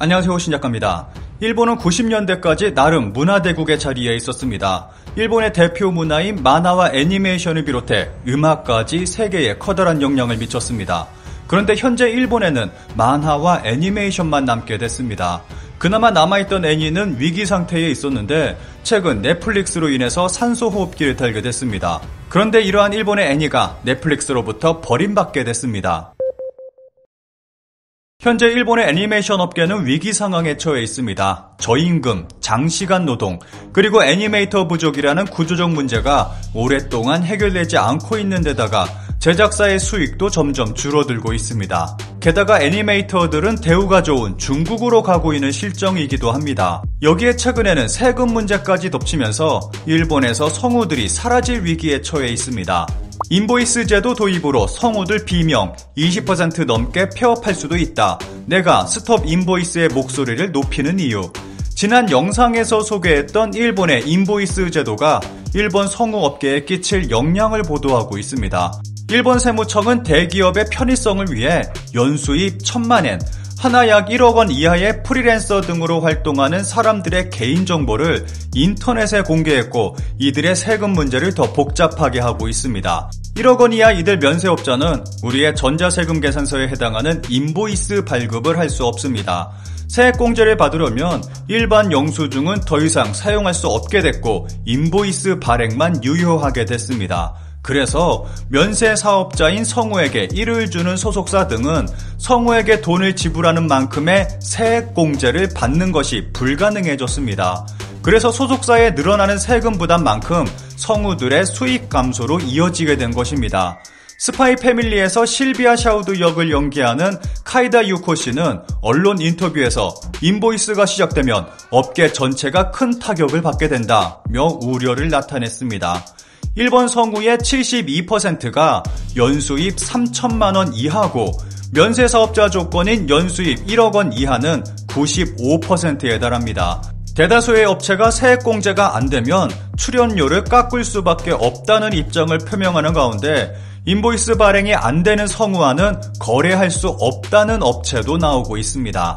안녕하세요, 신작가입니다. 일본은 90년대까지 나름 문화대국의 자리에 있었습니다. 일본의 대표 문화인 만화와 애니메이션을 비롯해 음악까지 세계에 커다란 영향을 미쳤습니다. 그런데 현재 일본에는 만화와 애니메이션만 남게 됐습니다. 그나마 남아있던 애니는 위기 상태에 있었는데 최근 넷플릭스로 인해서 산소호흡기를 달게 됐습니다. 그런데 이러한 일본의 애니가 넷플릭스로부터 버림받게 됐습니다. 현재 일본의 애니메이션 업계는 위기 상황에 처해 있습니다. 저임금, 장시간 노동, 그리고 애니메이터 부족이라는 구조적 문제가 오랫동안 해결되지 않고 있는 데다가 제작사의 수익도 점점 줄어들고 있습니다. 게다가 애니메이터들은 대우가 좋은 중국으로 가고 있는 실정이기도 합니다. 여기에 최근에는 세금 문제까지 덮치면서 일본에서 성우들이 사라질 위기에 처해 있습니다. 인보이스 제도 도입으로 성우들 비명 20% 넘게 폐업할 수도 있다. 내가 스톱 인보이스의 목소리를 높이는 이유. 지난 영상에서 소개했던 일본의 인보이스 제도가 일본 성우 업계에 끼칠 영향을 보도하고 있습니다. 일본 세무청은 대기업의 편의성을 위해 연수입 1000만엔, 하나 약 1억 원 이하의 프리랜서 등으로 활동하는 사람들의 개인정보를 인터넷에 공개했고 이들의 세금 문제를 더 복잡하게 하고 있습니다. 1억 원 이하 이들 면세업자는 우리의 전자세금 계산서에 해당하는 인보이스 발급을 할 수 없습니다. 세액공제를 받으려면 일반 영수증은 더 이상 사용할 수 없게 됐고 인보이스 발행만 유효하게 됐습니다. 그래서 면세 사업자인 성우에게 일을 주는 소속사 등은 성우에게 돈을 지불하는 만큼의 세액공제를 받는 것이 불가능해졌습니다. 그래서 소속사에 늘어나는 세금 부담만큼 성우들의 수익 감소로 이어지게 된 것입니다. 스파이 패밀리에서 실비아 샤우드 역을 연기하는 카이다 유코 씨는 언론 인터뷰에서 인보이스가 시작되면 업계 전체가 큰 타격을 받게 된다며 우려를 나타냈습니다. 일본 성우의 72%가 연수입 3천만 원 이하고 면세사업자 조건인 연수입 1억 원 이하는 95%에 달합니다. 대다수의 업체가 세액공제가 안되면 출연료를 깎을 수밖에 없다는 입장을 표명하는 가운데 인보이스 발행이 안되는 성우와는 거래할 수 없다는 업체도 나오고 있습니다.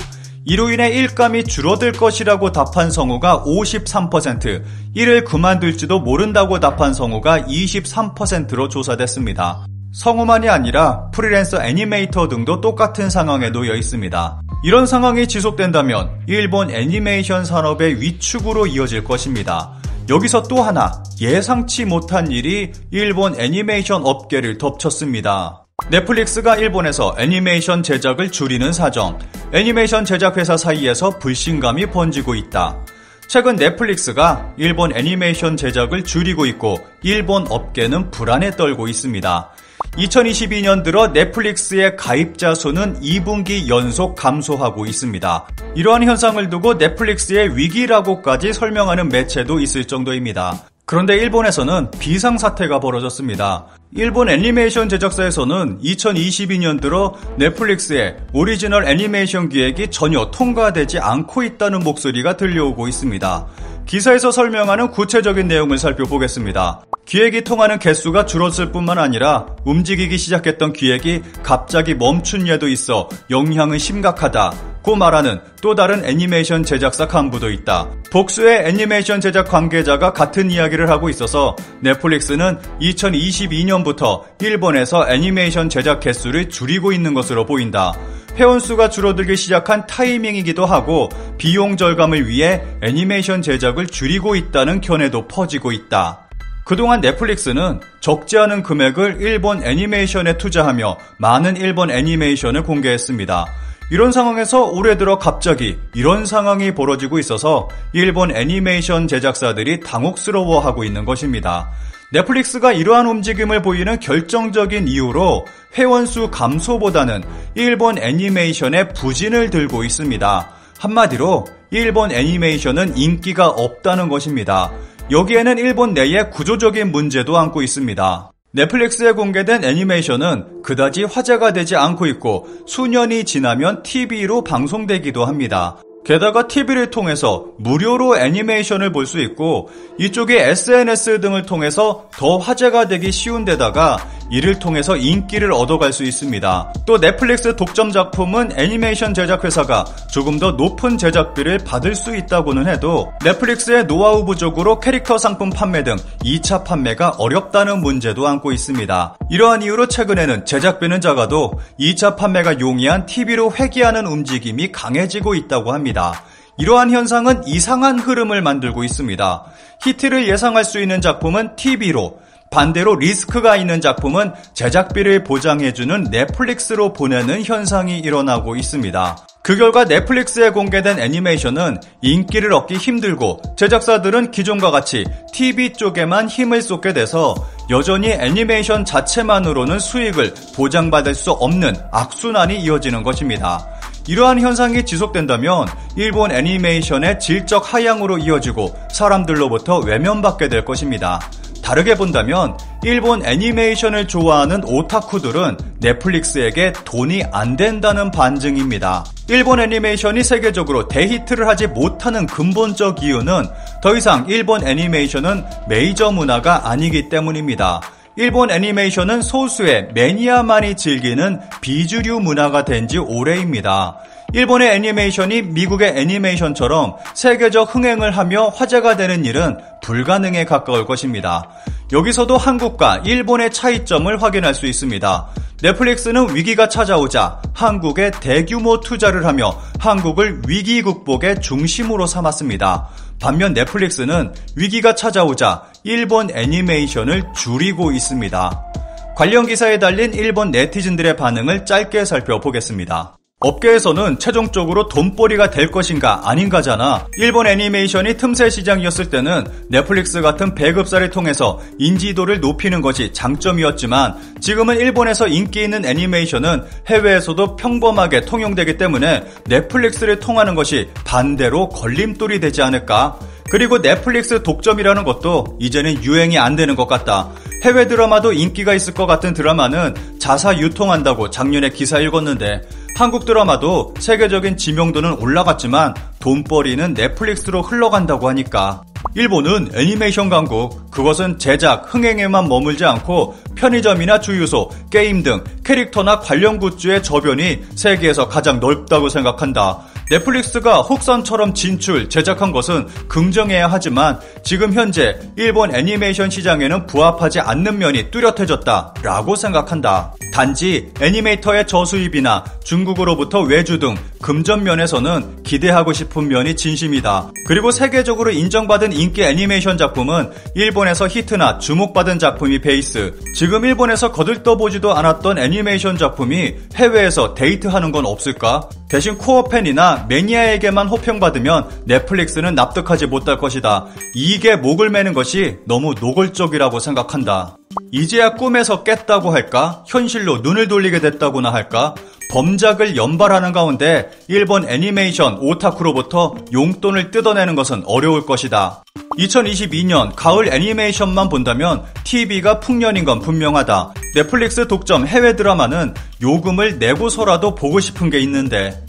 이로 인해 일감이 줄어들 것이라고 답한 성우가 53%, 일을 그만둘지도 모른다고 답한 성우가 23%로 조사됐습니다. 성우만이 아니라 프리랜서 애니메이터 등도 똑같은 상황에 놓여 있습니다. 이런 상황이 지속된다면 일본 애니메이션 산업의 위축으로 이어질 것입니다. 여기서 또 하나 예상치 못한 일이 일본 애니메이션 업계를 덮쳤습니다. 넷플릭스가 일본에서 애니메이션 제작을 줄이는 사정, 애니메이션 제작 회사 사이에서 불신감이 번지고 있다. 최근 넷플릭스가 일본 애니메이션 제작을 줄이고 있고 일본 업계는 불안에 떨고 있습니다. 2022년 들어 넷플릭스의 가입자 수는 2분기 연속 감소하고 있습니다. 이러한 현상을 두고 넷플릭스의 위기라고까지 설명하는 매체도 있을 정도입니다. 그런데 일본에서는 비상사태가 벌어졌습니다. 일본 애니메이션 제작사에서는 2022년 들어 넷플릭스의 오리지널 애니메이션 기획이 전혀 통과되지 않고 있다는 목소리가 들려오고 있습니다. 기사에서 설명하는 구체적인 내용을 살펴보겠습니다. 기획이 통하는 개수가 줄었을 뿐만 아니라 움직이기 시작했던 기획이 갑자기 멈춘 예도 있어 영향은 심각하다고 말하는 또 다른 애니메이션 제작사 간부도 있다. 복수의 애니메이션 제작 관계자가 같은 이야기를 하고 있어서 넷플릭스는 2022년부터 일본에서 애니메이션 제작 개수를 줄이고 있는 것으로 보인다. 회원수가 줄어들기 시작한 타이밍이기도 하고 비용 절감을 위해 애니메이션 제작을 줄이고 있다는 견해도 퍼지고 있다. 그동안 넷플릭스는 적지 않은 금액을 일본 애니메이션에 투자하며 많은 일본 애니메이션을 공개했습니다. 이런 상황에서 올해 들어 갑자기 이런 상황이 벌어지고 있어서 일본 애니메이션 제작사들이 당혹스러워하고 있는 것입니다. 넷플릭스가 이러한 움직임을 보이는 결정적인 이유로 회원수 감소보다는 일본 애니메이션의 부진을 들고 있습니다. 한마디로 일본 애니메이션은 인기가 없다는 것입니다. 여기에는 일본 내에 구조적인 문제도 안고 있습니다. 넷플릭스에 공개된 애니메이션은 그다지 화제가 되지 않고 있고 수년이 지나면 TV로 방송되기도 합니다. 게다가 TV를 통해서 무료로 애니메이션을 볼 수 있고 이쪽이 SNS 등을 통해서 더 화제가 되기 쉬운 데다가 이를 통해서 인기를 얻어갈 수 있습니다. 또 넷플릭스 독점 작품은 애니메이션 제작 회사가 조금 더 높은 제작비를 받을 수 있다고는 해도 넷플릭스의 노하우 부족으로 캐릭터 상품 판매 등 2차 판매가 어렵다는 문제도 안고 있습니다. 이러한 이유로 최근에는 제작비는 작아도 2차 판매가 용이한 TV로 회귀하는 움직임이 강해지고 있다고 합니다. 이러한 현상은 이상한 흐름을 만들고 있습니다. 히트를 예상할 수 있는 작품은 TV로, 반대로 리스크가 있는 작품은 제작비를 보장해주는 넷플릭스로 보내는 현상이 일어나고 있습니다. 그 결과 넷플릭스에 공개된 애니메이션은 인기를 얻기 힘들고 제작사들은 기존과 같이 TV 쪽에만 힘을 쏟게 돼서 여전히 애니메이션 자체만으로는 수익을 보장받을 수 없는 악순환이 이어지는 것입니다. 이러한 현상이 지속된다면 일본 애니메이션의 질적 하향으로 이어지고 사람들로부터 외면받게 될 것입니다. 다르게 본다면 일본 애니메이션을 좋아하는 오타쿠들은 넷플릭스에게 돈이 안 된다는 반증입니다. 일본 애니메이션이 세계적으로 대히트를 하지 못하는 근본적 이유는 더 이상 일본 애니메이션은 메이저 문화가 아니기 때문입니다. 일본 애니메이션은 소수의 매니아만이 즐기는 비주류 문화가 된 지 오래입니다. 일본의 애니메이션이 미국의 애니메이션처럼 세계적 흥행을 하며 화제가 되는 일은 불가능에 가까울 것입니다. 여기서도 한국과 일본의 차이점을 확인할 수 있습니다. 넷플릭스는 위기가 찾아오자 한국에 대규모 투자를 하며 한국을 위기 극복의 중심으로 삼았습니다. 반면 넷플릭스는 위기가 찾아오자 일본 애니메이션을 줄이고 있습니다. 관련 기사에 달린 일본 네티즌들의 반응을 짧게 살펴보겠습니다. 업계에서는 최종적으로 돈벌이가 될 것인가 아닌가잖아. 일본 애니메이션이 틈새 시장이었을 때는 넷플릭스 같은 배급사를 통해서 인지도를 높이는 것이 장점이었지만 지금은 일본에서 인기 있는 애니메이션은 해외에서도 평범하게 통용되기 때문에 넷플릭스를 통하는 것이 반대로 걸림돌이 되지 않을까? 그리고 넷플릭스 독점이라는 것도 이제는 유행이 안 되는 것 같다. 해외 드라마도 인기가 있을 것 같은 드라마는 자사 유통한다고 작년에 기사 읽었는데 한국 드라마도 세계적인 지명도는 올라갔지만 돈벌이는 넷플릭스로 흘러간다고 하니까 일본은 애니메이션 강국, 그것은 제작, 흥행에만 머물지 않고 편의점이나 주유소, 게임 등 캐릭터나 관련 굿즈의 저변이 세계에서 가장 넓다고 생각한다. 넷플릭스가 혹선처럼 진출, 제작한 것은 긍정해야 하지만 지금 현재 일본 애니메이션 시장에는 부합하지 않는 면이 뚜렷해졌다 라고 생각한다. 단지 애니메이터의 저수입이나 중국으로부터 외주 등 금전 면에서는 기대하고 싶은 면이 진심이다. 그리고 세계적으로 인정받은 인기 애니메이션 작품은 일본에서 히트나 주목받은 작품이 베이스. 지금 일본에서 거들떠보지도 않았던 애니메이션 작품이 해외에서 데이트하는 건 없을까? 대신 코어 팬이나 매니아에게만 호평받으면 넷플릭스는 납득하지 못할 것이다. 이익에 목을 매는 것이 너무 노골적이라고 생각한다. 이제야 꿈에서 깼다고 할까? 현실로 눈을 돌리게 됐다고나 할까? 범작을 연발하는 가운데 일본 애니메이션 오타쿠로부터 용돈을 뜯어내는 것은 어려울 것이다. 2022년 가을 애니메이션만 본다면 TV가 풍년인 건 분명하다. 넷플릭스 독점 해외 드라마는 요금을 내고서라도 보고 싶은 게 있는데